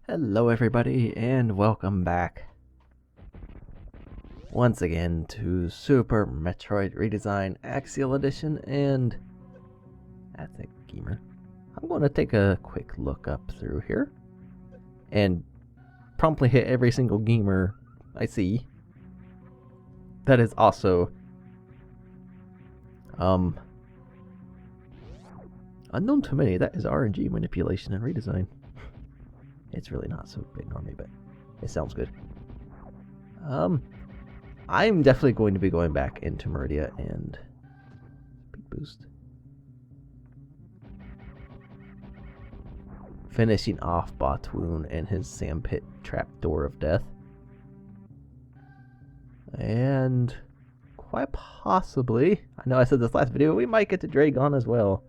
Hello everybody and welcome back once again to Super Metroid Redesign Axeil Edition, and that's a gamer. I'm going to take a quick look up through here and promptly hit every single gamer I see. That is also unknown to many. That is RNG manipulation and redesign. It's really not so big normally, but it sounds good. I'm definitely going to be going back into Meridia and speed boost. Finishing off Botwoon and his sandpit trapdoor of death. And quite possibly, I know I said this last video, we might get to Draygon as well.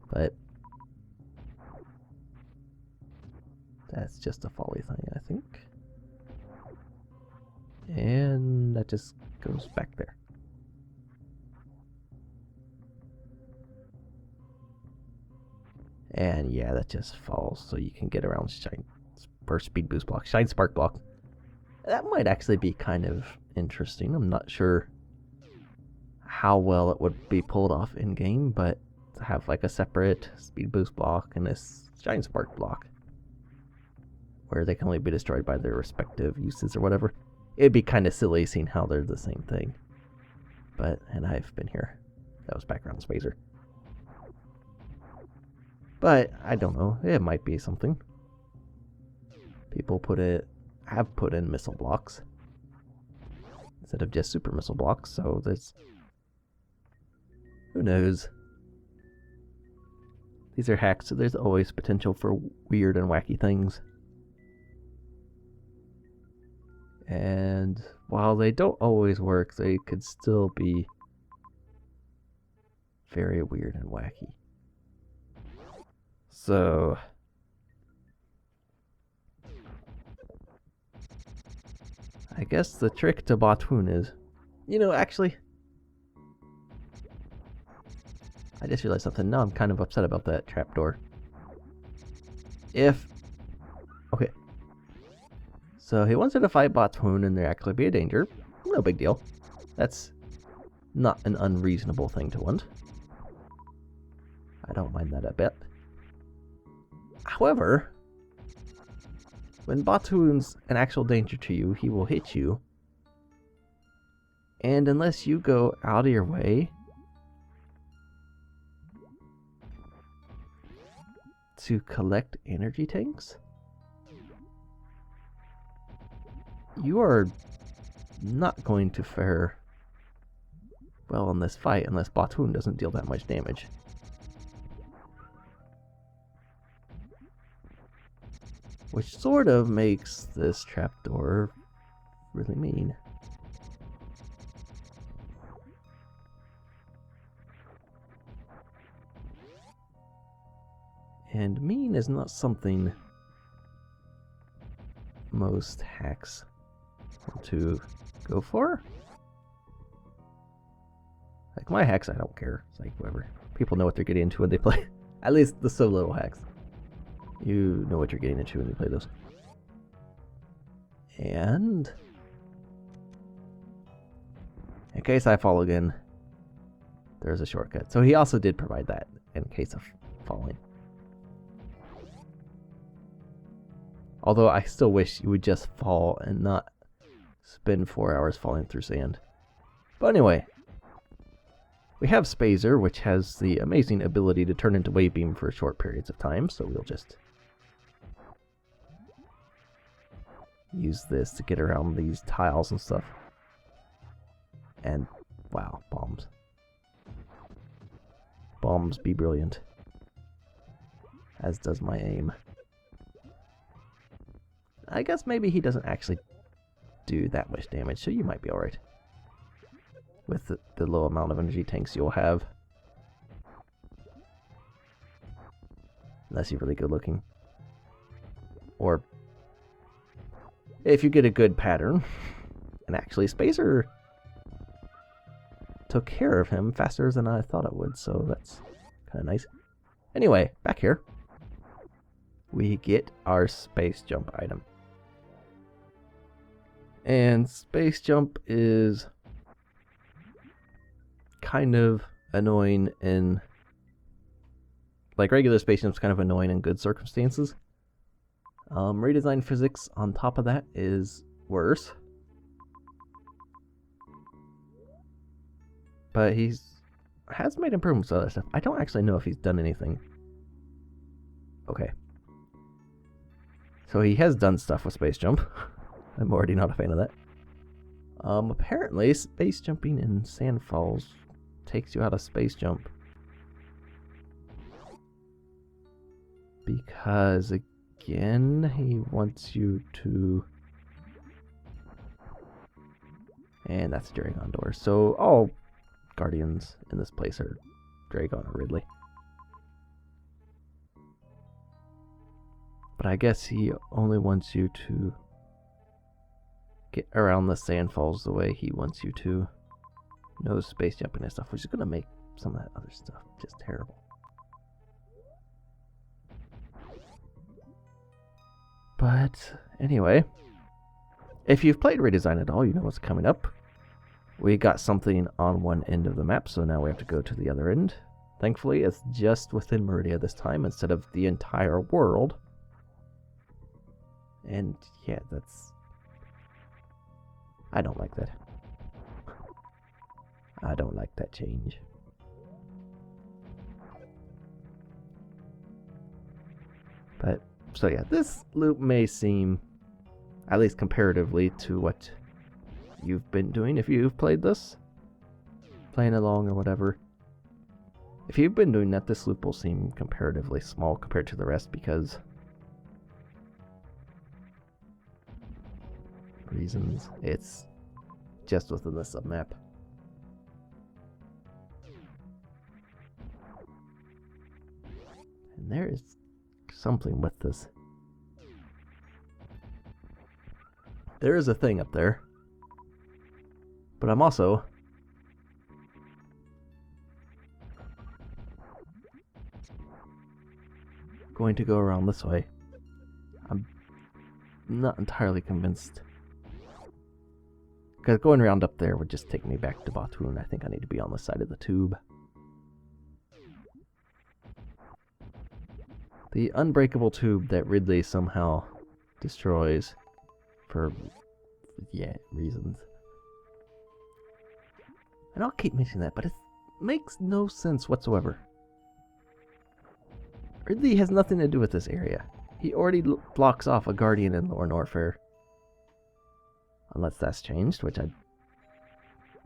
But that's just a folly thing, I think. And that just goes back there. And yeah, that just falls so you can get around Shine or Speed Boost blocks, Shine Spark blocks. That might actually be kind of interesting. I'm not sure how well it would be pulled off in game, but to have like a separate Speed Boost block and this Shine Spark block, where they can only be destroyed by their respective uses or whatever. It'd be kind of silly seeing how they're the same thing. But, and I've been here. That was background spacer. But, I don't know. It might be something. People have put in missile blocks instead of just super missile blocks, so there's... who knows? These are hacks, so there's always potential for weird and wacky things. And while they don't always work, they could still be very weird and wacky. So I guess the trick to Botwoon is, actually, I just realized something. Now I'm kind of upset about that trapdoor. Okay. So he wants her to fight Botwoon and there actually be a danger. No big deal. That's not an unreasonable thing to want. I don't mind that a bit. However, when Botwoon's an actual danger to you, he will hit you. And unless you go out of your way to collect energy tanks, you are not going to fare well in this fight unless Botwoon doesn't deal that much damage. Which sort of makes this trapdoor really mean. And mean is not something most hacks to go for. Like my hacks, I don't care. It's like whatever. People know what they're getting into when they play. At least the so little hacks. You know what you're getting into when you play those. And in case I fall again, there's a shortcut. So he also did provide that in case of falling. Although I still wish you would just fall and not spend 4 hours falling through sand. But anyway, we have Spazer, which has the amazing ability to turn into Wave Beam for short periods of time, so we'll just use this to get around these tiles and stuff. And, wow, bombs. Bombs be brilliant. As does my aim. I guess maybe he doesn't actually do that much damage, so you might be alright. With the low amount of energy tanks you'll have. Unless you're really good looking. Or if you get a good pattern. And actually, Spacer took care of him faster than I thought it would, so that's kind of nice. Anyway, back here. we get our space jump item. And space jump is kind of annoying in, like, regular space jump's kind of annoying in good circumstances. Redesign physics on top of that is worse. But has made improvements to other stuff. I don't actually know if he's done anything. Okay. So he has done stuff with space jump. I'm already not a fan of that. Apparently, space jumping in Sand Falls takes you out of space jump. Because, again, he wants you to... And that's Draygon door. So, all guardians in this place are Draygon or Ridley. But I guess he only wants you to get around the Sand Falls the way he wants you to. No space jumping and stuff, which is going to make some of that other stuff just terrible. But anyway, if you've played Redesign at all, you know what's coming up. We got something on one end of the map, so now we have to go to the other end. Thankfully, it's just within Meridia this time instead of the entire world. And yeah, I don't like that. I don't like that change. But, so yeah, this loop may seem, at least comparatively to what you've been doing if you've played this, playing along or whatever. If you've been doing that, this loop will seem comparatively small compared to the rest because reasons it's just within the submap. And there is something with this. There is a thing up there. But I'm also going to go around this way. I'm not entirely convinced. Because going around up there would just take me back to Botwoon. I think I need to be on the side of the tube. The unbreakable tube that Ridley somehow destroys for, yeah, reasons. And I'll keep mentioning that, but it makes no sense whatsoever. Ridley has nothing to do with this area. He already blocks off a guardian in Lower Norfair. Unless that's changed, which I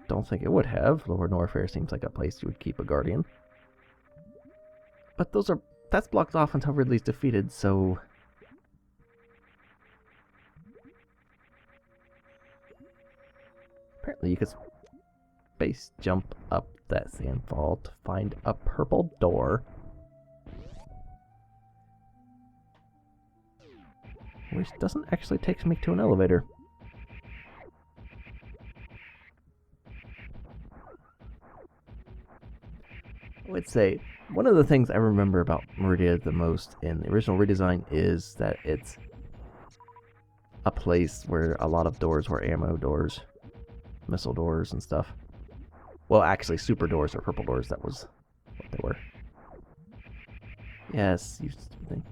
don't think it would have. Lower Norfair seems like a place you would keep a guardian. But that's blocked off until Ridley's defeated, so... Apparently you could space jump up that sandfall to find a purple door. Which doesn't actually take me to an elevator. I would say one of the things I remember about Meridia the most in the original redesign is that it's a place where a lot of doors were ammo doors, missile doors and stuff. Well, actually, super doors or purple doors, that was what they were. Yes, you stupid thing.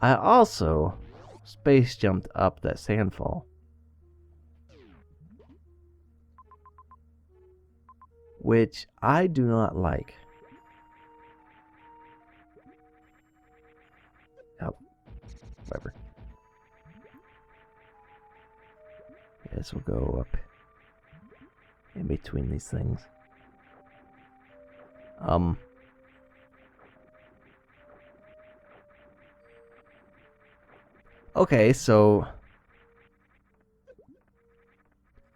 I also space jumped up that sandfall. Which I do not like. Oh, whatever. Yes, we'll go up in between these things. Okay, so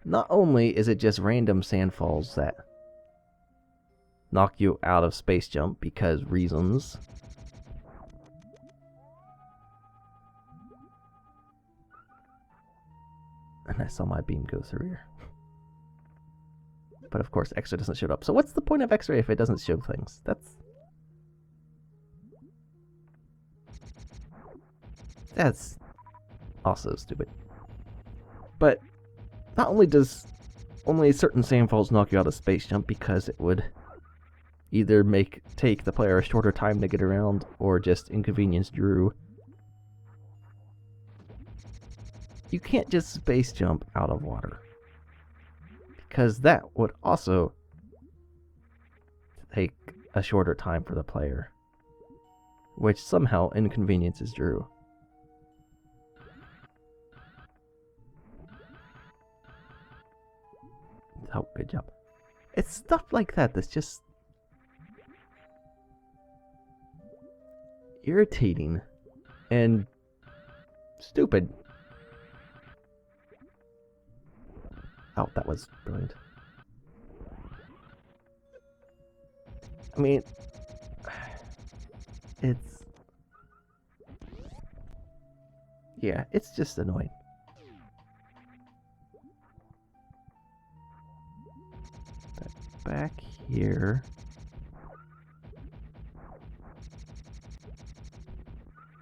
not only is it just random sandfalls that knock you out of space jump because reasons. And I saw my beam go through here. But of course, X-ray doesn't show up. So what's the point of X-ray if it doesn't show things? That's... That's also stupid. But not only does only certain sandfalls knock you out of space jump because it would either take the player a shorter time to get around or just inconvenience Drew. You can't just space jump out of water, because that would also take a shorter time for the player, which somehow inconveniences Drew. Oh, good job. It's stuff like that that's just irritating and stupid. Oh, that was brilliant. I mean, it's just annoying. Back here.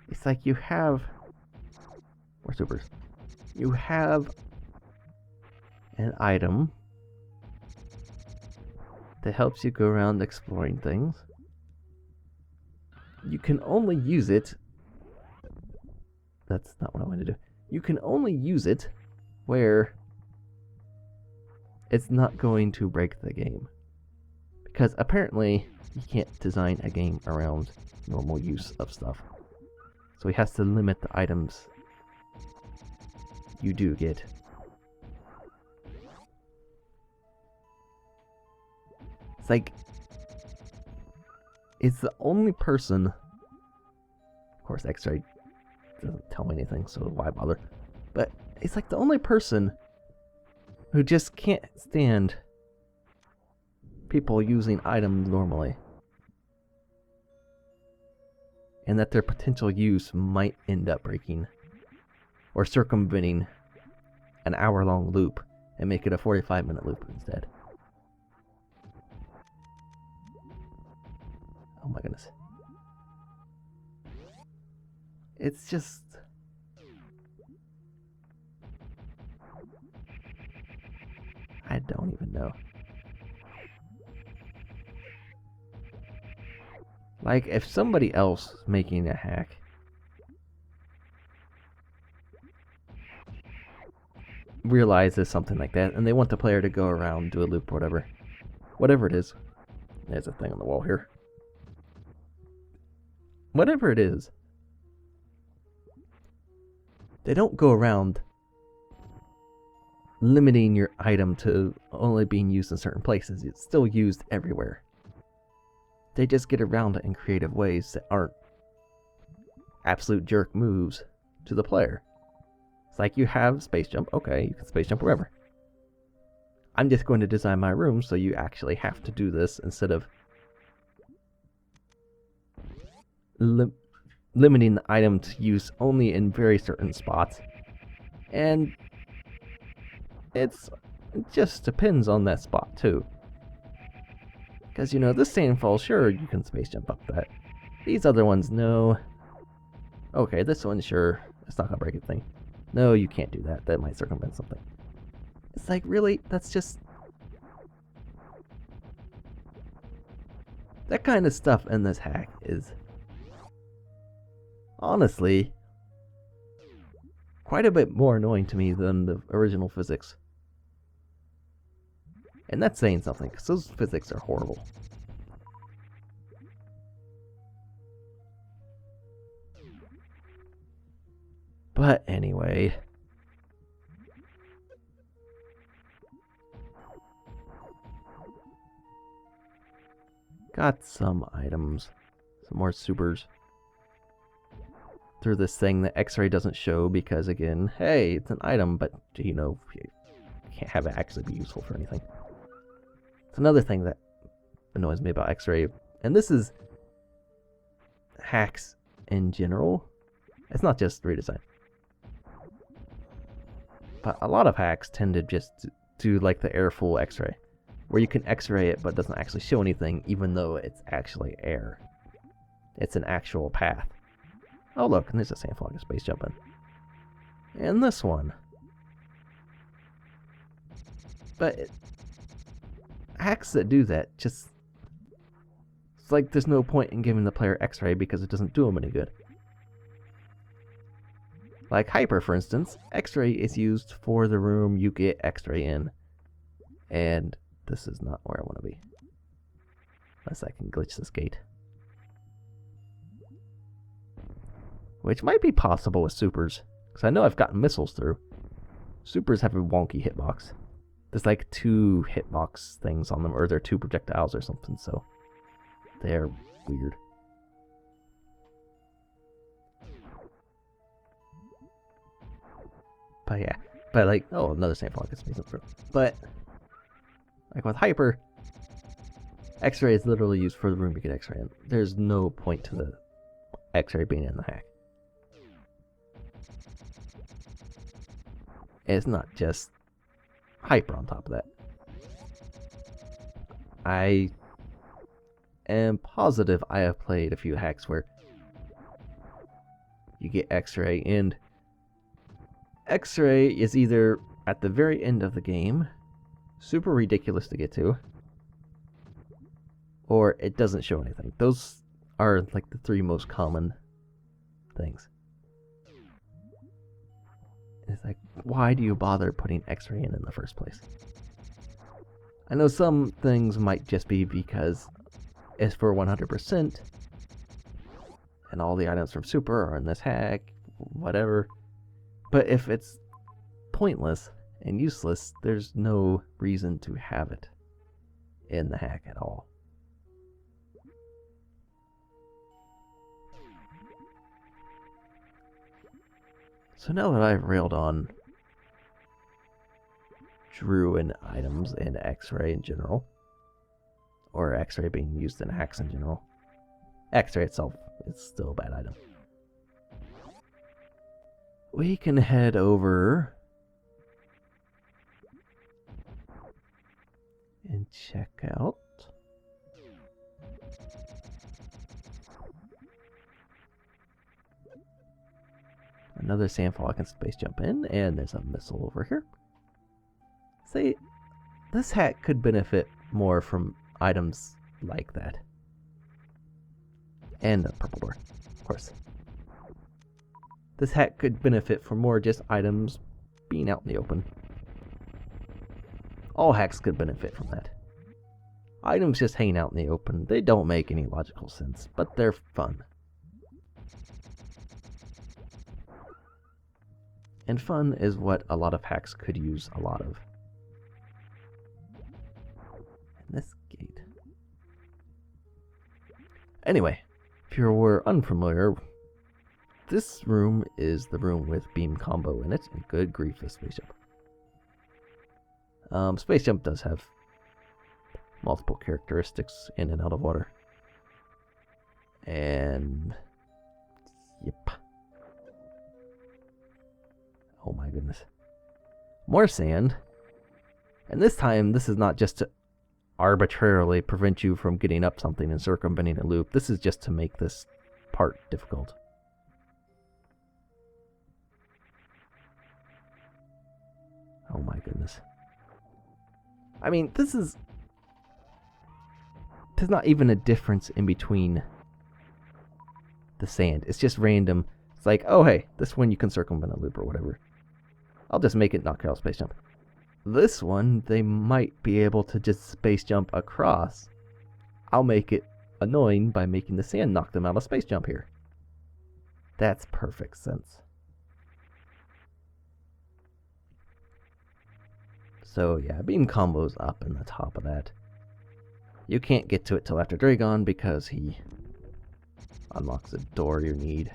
It's like you have more supers. You have an item that helps you go around exploring things. You can only use it. That's not what I want to do. You can only use it where it's not going to break the game. Because apparently you can't design a game around normal use of stuff. So he has to limit the items you do get. It's like, it's the only person, of course Axeil doesn't tell me anything, so why bother? But it's like the only person who just can't stand people using items normally, and that their potential use might end up breaking or circumventing an hour-long loop and make it a 45-minute loop instead. Oh my goodness. It's just... I don't even know. Like, if somebody else making a hack realizes something like that, and they want the player to go around, do a loop, or whatever it is. There's a thing on the wall here. Whatever it is, they don't go around limiting your item to only being used in certain places. It's still used everywhere. They just get around it in creative ways that aren't absolute jerk moves to the player. It's like you have space jump, okay, you can space jump wherever. I'm just going to design my room so you actually have to do this instead of limiting the item to use only in very certain spots. And it just depends on that spot too. Because, you know, this sandfall, sure, you can space jump up that. These other ones, no. Okay, this one, sure, it's not gonna break a thing. No, you can't do that. That might circumvent something. It's like, really? That's just... that kind of stuff in this hack is... honestly, quite a bit more annoying to me than the original physics. And that's saying something, because those physics are horrible. But anyway... got some items. Some more supers. Through this thing that X-Ray doesn't show because, again, hey, it's an item, but, you know, you can't have it actually be useful for anything. It's another thing that annoys me about X-Ray, and this is hacks in general. It's not just redesign. But a lot of hacks tend to just do like the air full X-Ray, where you can X-ray it but it doesn't actually show anything, even though it's actually air. It's an actual path. Oh look, and there's a sandfly and space jumping. And this one. But hacks that do that just... It's like there's no point in giving the player X-ray because it doesn't do them any good. Like Hyper, for instance, X-ray is used for the room you get X-ray in. And this is not where I want to be. Unless I can glitch this gate. Which might be possible with supers. Because I know I've gotten missiles through. Supers have a wonky hitbox. There's like 2 hitbox things on them. Or they're 2 projectiles or something. So they're weird. But yeah. But like, oh, another sample gets me through. But like with Hyper, X-ray is literally used for the room you get X-ray in. There's no point to the X-ray being in the hack. It's not just Hyper on top of that. I am positive I have played a few hacks where you get X-ray, and X-ray is either at the very end of the game, super ridiculous to get to, or it doesn't show anything. Those are like the 3 most common things. It's like, why do you bother putting X-ray in the first place? I know some things might just be because it's for 100%, and all the items from Super are in this hack, whatever. But if it's pointless and useless, there's no reason to have it in the hack at all. So now that I've railed on Drew and items and X-ray in general, or X-ray being used in hacks in general, X-ray itself is still a bad item. We can head over and check out another sandfall I can space jump in, and there's a missile over here. See, this hack could benefit more from items like that. And a purple door, of course. This hack could benefit from more just items being out in the open. All hacks could benefit from that. Items just hanging out in the open, they don't make any logical sense, but they're fun. And fun is what a lot of hacks could use a lot of. And this gate. Anyway, if you were unfamiliar, this room is the room with beam combo in it, and good grief is Space Jump. Space Jump does have multiple characteristics in and out of water. And yep. Oh my goodness. More sand. And this time, this is not just to arbitrarily prevent you from getting up something and circumventing a loop. This is just to make this part difficult. Oh my goodness. I mean, there's not even a difference in between the sand. It's just random. It's like, oh hey, this one you can circumvent a loop or whatever. I'll just make it knock out space jump. This one, they might be able to just space jump across. I'll make it annoying by making the sand knock them out of space jump here. That's perfect sense. So yeah, beam combo's up in the top of that. You can't get to it till after Draygon because he unlocks the door you need.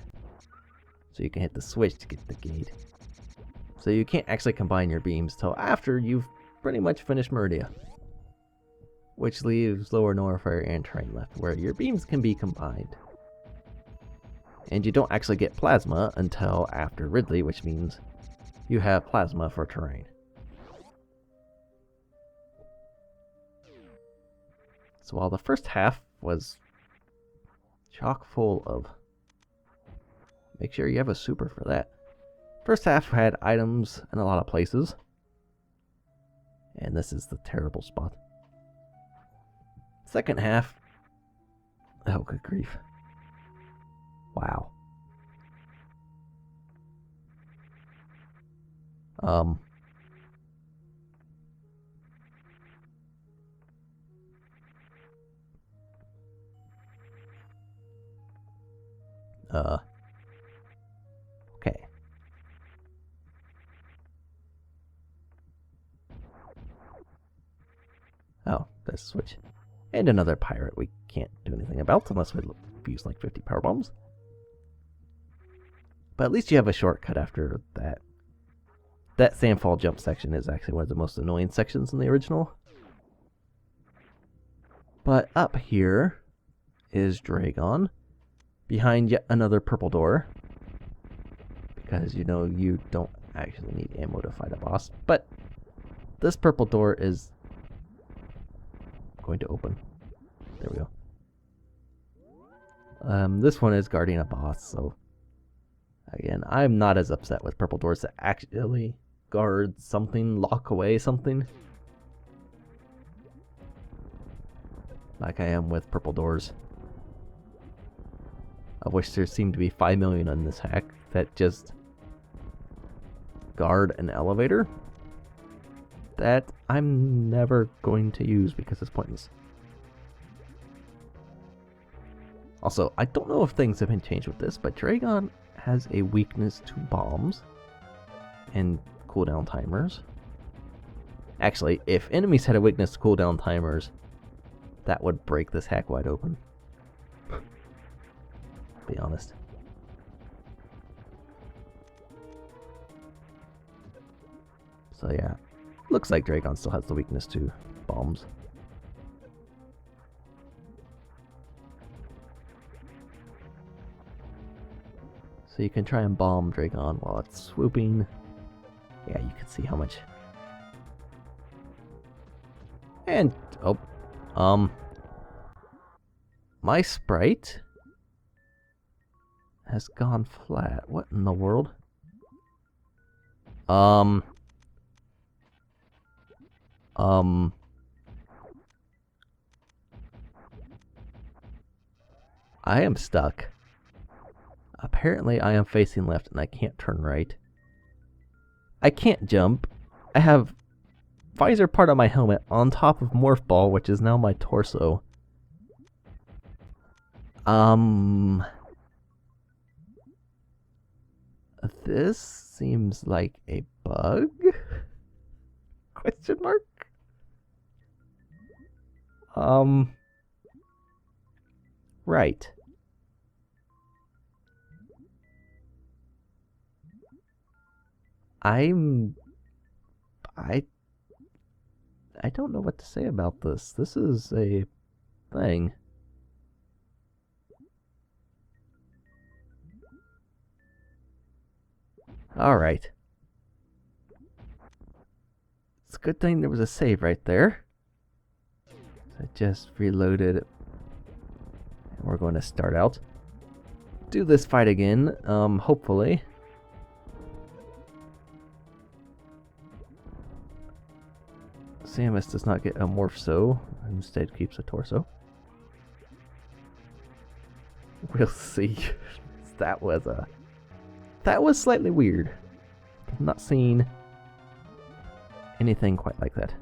So you can hit the switch to get the gate. So you can't actually combine your beams till after you've pretty much finished Meridia. Which leaves Lower Norfair and Terrain left, where your beams can be combined. And you don't actually get Plasma until after Ridley, which means you have Plasma for Terrain. So while the first half was chock full of make sure you have a super for that. First half had items in a lot of places. And this is the terrible spot. Second half. Oh, good grief. Wow. Okay. Oh, there's a switch. And another pirate we can't do anything about unless we use like 50 power bombs. But at least you have a shortcut after that. That sandfall jump section is actually one of the most annoying sections in the original. But up here is Draygon. Behind yet another purple door. Because, you know, you don't actually need ammo to fight a boss. But this purple door is going to open. There we go. This one is guarding a boss, so again, I'm not as upset with purple doors that actually guard something, lock away something, like I am with purple doors. I wish there seemed to be 5 million on this hack that just guard an elevator that I'm never going to use because it's pointless. Also, I don't know if things have been changed with this, but Draygon has a weakness to bombs and cooldown timers. Actually, if enemies had a weakness to cooldown timers, that would break this hack wide open. Be honest. So yeah, looks like Draygon still has the weakness to bombs. So you can try and bomb Draygon while it's swooping. Yeah, you can see how much. And, oh, my sprite has gone flat. What in the world? I am stuck. Apparently I am facing left and I can't turn right. I can't jump. I have visor part of my helmet on top of Morph Ball, which is now my torso. This seems like a bug? Question mark? Right. I don't know what to say about this. This is a thing. Alright. It's a good thing there was a save right there. So I just reloaded it. And we're going to start out. Do this fight again, hopefully. Samus does not get a Morph-So, instead keeps a torso. We'll see. That was slightly weird. I've not seen anything quite like that.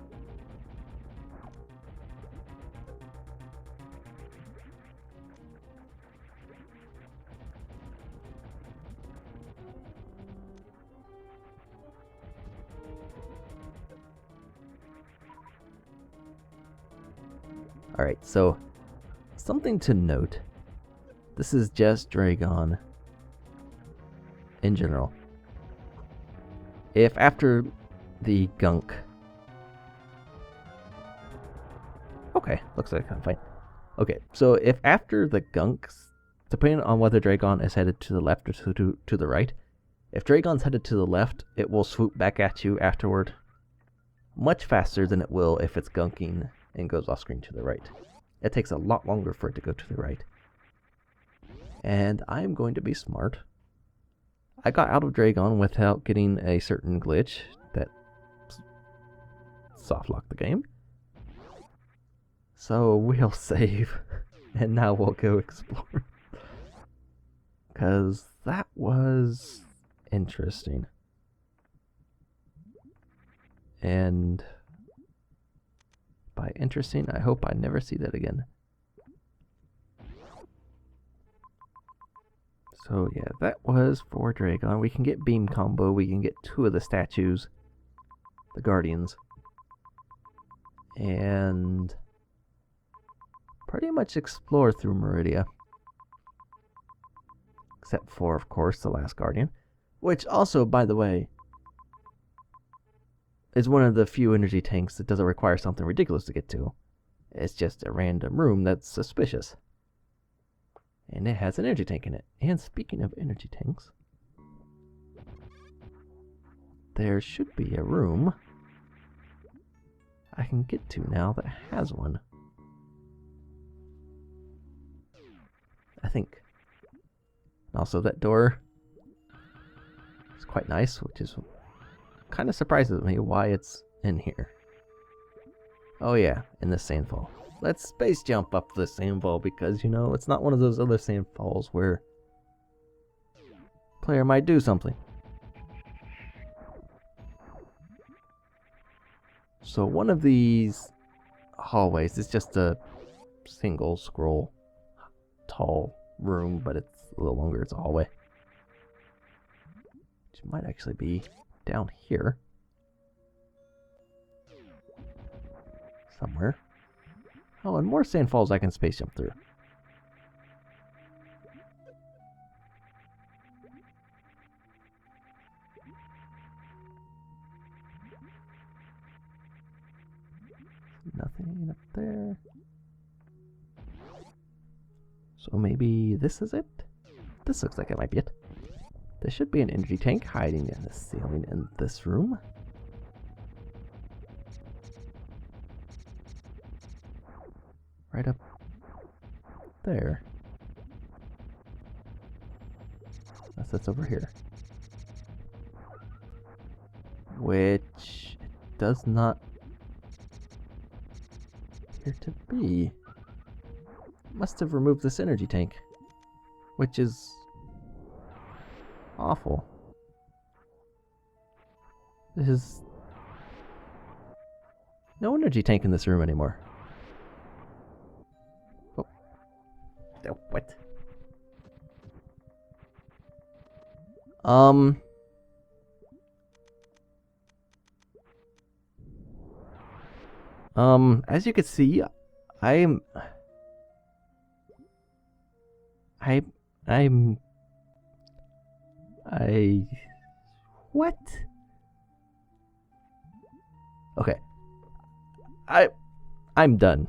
Alright, so something to note. This is just Draygon in general. If after the gunk... Okay, looks like I'm fine. Okay, so if after the gunks, depending on whether Draygon is headed to the left or to the right, if Draygon's headed to the left, it will swoop back at you afterward much faster than it will if it's gunking and goes off screen to the right. It takes a lot longer for it to go to the right. And I'm going to be smart I got out of Draygon without getting a certain glitch that soft locked the game. So we'll save, and now we'll go explore. Because that was interesting. And by interesting, I hope I never see that again. So yeah, that was for Draygon. We can get beam combo, we can get 2 of the statues, the guardians, and pretty much explore through Meridia. Except for, of course, the last guardian, which also, by the way, is one of the few energy tanks that doesn't require something ridiculous to get to. It's just a random room that's suspicious. And it has an energy tank in it. And speaking of energy tanks, there should be a room I can get to now that has one. I think. Also, that door is quite nice, which is kind of surprises me why it's in here. Oh yeah, in this sandfall. Let's space jump up the sandfall because, you know, it's not one of those other sandfalls where player might do something. So one of these hallways is just a single scroll tall room, but it's a little longer. It's a hallway, which might actually be down here somewhere. Oh, and more sandfalls I can space jump through. Nothing up there. So maybe this is it? This looks like it might be it. There should be an energy tank hiding in the ceiling in this room. Right up there. Unless that's over here. Which does not appear to be. Must have removed this energy tank, which is awful. There's no energy tank in this room anymore. Oh, what? As you can see, what? Okay. I'm done.